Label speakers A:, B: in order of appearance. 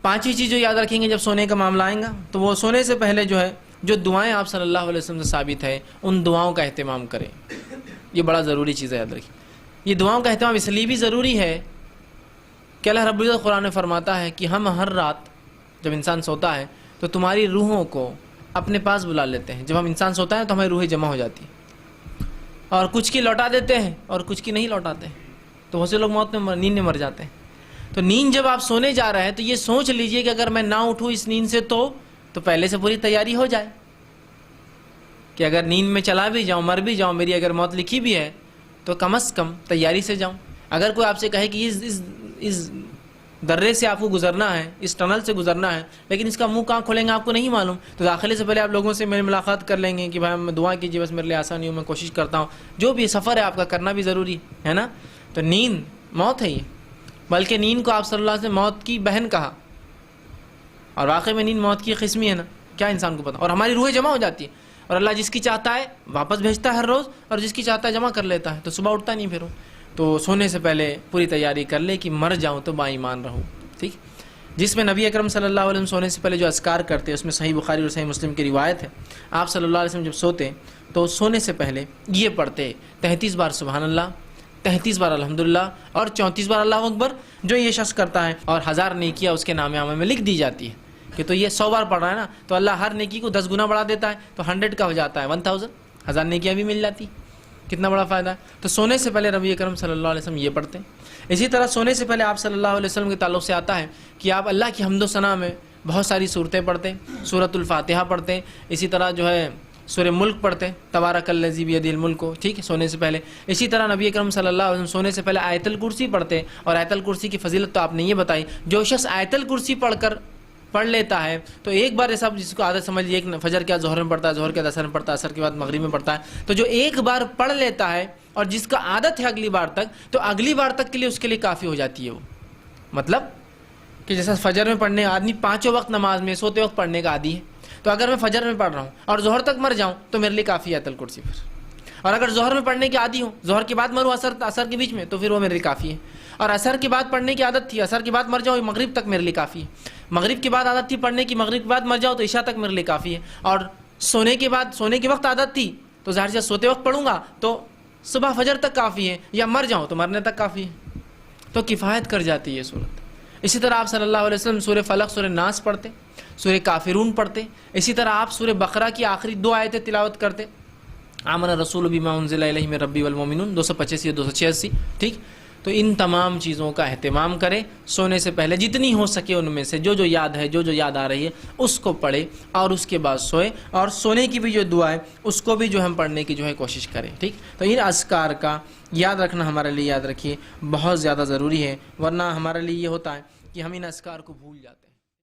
A: پانچویں چیز جو یاد رکھیں گے جب سونے کا معاملہ آئے گا تو وہ سونے سے پہلے جو ہے جو دعائیں آپ صلی اللہ علیہ وسلم سے ثابت ہے ان دعاؤں کا اہتمام کریں. یہ بڑا ضروری چیز ہے، یاد رکھیں. یہ دعاؤں کا اہتمام اس لیے بھی ضروری ہے کہ اللہ رب العزت قرآن میں فرماتا ہے کہ ہم ہر رات جب انسان سوتا ہے تو تمہاری روحوں کو اپنے پاس بلا لیتے ہیں. جب ہم انسان سوتا ہے تو ہماری روحیں جمع ہو جاتی ہیں اور کچھ کی لوٹا دیتے ہیں اور کچھ کی نہیں لوٹاتے ہیں. تو بہت سے لوگ نیند میں مر جاتے ہیں. تو نیند جب آپ سونے جا رہے ہیں تو یہ سوچ لیجئے کہ اگر میں نہ اٹھوں اس نیند سے تو پہلے سے پوری تیاری ہو جائے کہ اگر نیند میں چلا بھی جاؤں، مر بھی جاؤں، میری اگر موت لکھی بھی ہے تو کم از کم تیاری سے جاؤں. اگر کوئی آپ سے کہے کہ اس درے سے آپ کو گزرنا ہے، اس ٹنل سے گزرنا ہے، لیکن اس کا منہ کہاں کھولیں گے آپ کو نہیں معلوم، تو داخلے سے پہلے آپ لوگوں سے میری ملاقات کر لیں گے کہ بھائی میں دعا کیجیے، بس میرے لیے آسانی ہو، میں کوشش کرتا ہوں. جو بھی سفر ہے آپ کا کرنا بھی ضروری ہے نا. تو نیند موت ہے یہ، بلکہ نیند کو آپ صلی اللہ علیہ وسلم موت کی بہن کہا. اور واقعی میں نیند موت کی قسمی ہے نا، کیا انسان کو پتا. اور ہماری روحیں جمع ہو جاتی ہیں اور اللہ جس کی چاہتا ہے واپس بھیجتا ہے ہر روز اور جس کی چاہتا ہے جمع کر لیتا ہے. تو صبح اٹھتا نہیں پھر. تو سونے سے پہلے پوری تیاری کر لے کہ مر جاؤں تو با ایمان رہوں. ٹھیک. جس میں نبی اکرم صلی اللہ علیہ وسلم سونے سے پہلے جو اذکار کرتے ہیں اس میں صحیح بخاری اور صحیح مسلم کی روایت ہے. آپ صلی اللہ علیہ وسلم جب سوتے تو سونے سے پہلے یہ پڑھتے 33 بار سبحان اللہ، 33 بار الحمدللہ اور 34 بار اللہ اکبر. جو یہ شخص کرتا ہے اور 1000 نیکیاں اس کے نام عامہ میں لکھ دی جاتی ہے کہ تو یہ 100 بار پڑھ رہا ہے نا تو اللہ ہر نیکی کو 10 گنا بڑھا دیتا ہے تو 100 کا ہو جاتا ہے 1000. 1000 نیکیاں بھی مل جاتی. کتنا بڑا فائدہ ہے. تو سونے سے پہلے نبی اکرم صلی اللہ علیہ وسلم یہ پڑھتے ہیں. اسی طرح سونے سے پہلے آپ صلی اللہ علیہ وسلم کے تعلق سے آتا ہے کہ آپ اللہ کی حمد و ثنا میں بہت ساری صورتیں پڑھتے ہیں. سورۃ الفاتحہ پڑھتے ہیں. اسی طرح جو ہے سورہ ملک پڑھتے ہیں، تبارک الذی بیدہ الملک. ٹھیک ہے، سونے سے پہلے. اسی طرح نبی اکرم صلی اللہ علیہ وسلم سونے سے پہلے آیت الکرسی پڑھتے ہیں. اور آیت الکرسی کی فضیلت تو آپ نے یہ بتائی، جو شخص آیت الکرسی پڑھ لیتا ہے تو ایک بار ایسا جس کو عادت سمجھ لیے ایک فجر کیا ظہر میں پڑھتا ہے، ظہر کے عصر میں پڑھتا ہے، عصر کے بعد مغرب میں پڑھتا ہے، تو جو ایک بار پڑھ لیتا ہے اور جس کا عادت ہے اگلی بار تک، تو اگلی بار تک کے لیے اس کے لیے کافی ہو جاتی ہے. وہ مطلب کہ جیسا فجر میں پڑھنے آدمی 5 وقت نماز میں سوتے وقت پڑھنے کا عادی ہے، تو اگر میں فجر میں پڑھ رہا ہوں اور ظہر تک مر جاؤں تو میرے لیے کافی ہے آیت الکرسی پھر. اور اگر ظہر میں پڑھنے کی عادی ہوں، ظہر کے بعد مروں عصر کے بیچ میں، تو پھر وہ میرے لیے کافی ہے. اور عصر کے بعد پڑھنے کی عادت تھی، عصر کے بعد مر جاؤں مغرب تک میرے لیے کافی ہے. مغرب کے بعد عادت تھی پڑھنے کی، مغرب کے بعد مر جاؤ تو عشاء تک میرے لیے کافی ہے. اور سونے کے وقت عادت تھی تو ظاہر سے سوتے وقت پڑھوں گا تو صبح فجر تک کافی ہے، یا مر جاؤں تو مرنے تک کافی ہے. تو کفایت کر جاتی ہے یہ صورت. اسی طرح آپ صلی اللہ علیہ وسلم سورہ فلق، سورہ ناس پڑھتے، سورہ کافرون پڑھتے. اسی طرح آپ سورہ بقرہ کی آخری 2 آیتیں تلاوت کرتے، آمن الرسول بما انزل الیہ من ربہ والمؤمنون 285 اور 286. ٹھیک. تو ان تمام چیزوں کا اہتمام کریں سونے سے پہلے، جتنی ہو سکے ان میں سے جو یاد ہے، جو یاد آ رہی ہے اس کو پڑھے اور اس کے بعد سوئے. اور سونے کی بھی جو دعا ہے اس کو بھی جو ہم پڑھنے کی جو ہے کوشش کریں. ٹھیک. تو ان اذکار کا یاد رکھنا ہمارے لیے، یاد رکھیے، بہت زیادہ ضروری ہے، ورنہ ہمارے لیے یہ ہوتا ہے کہ ہم ان اذکار کو بھول جاتے ہیں.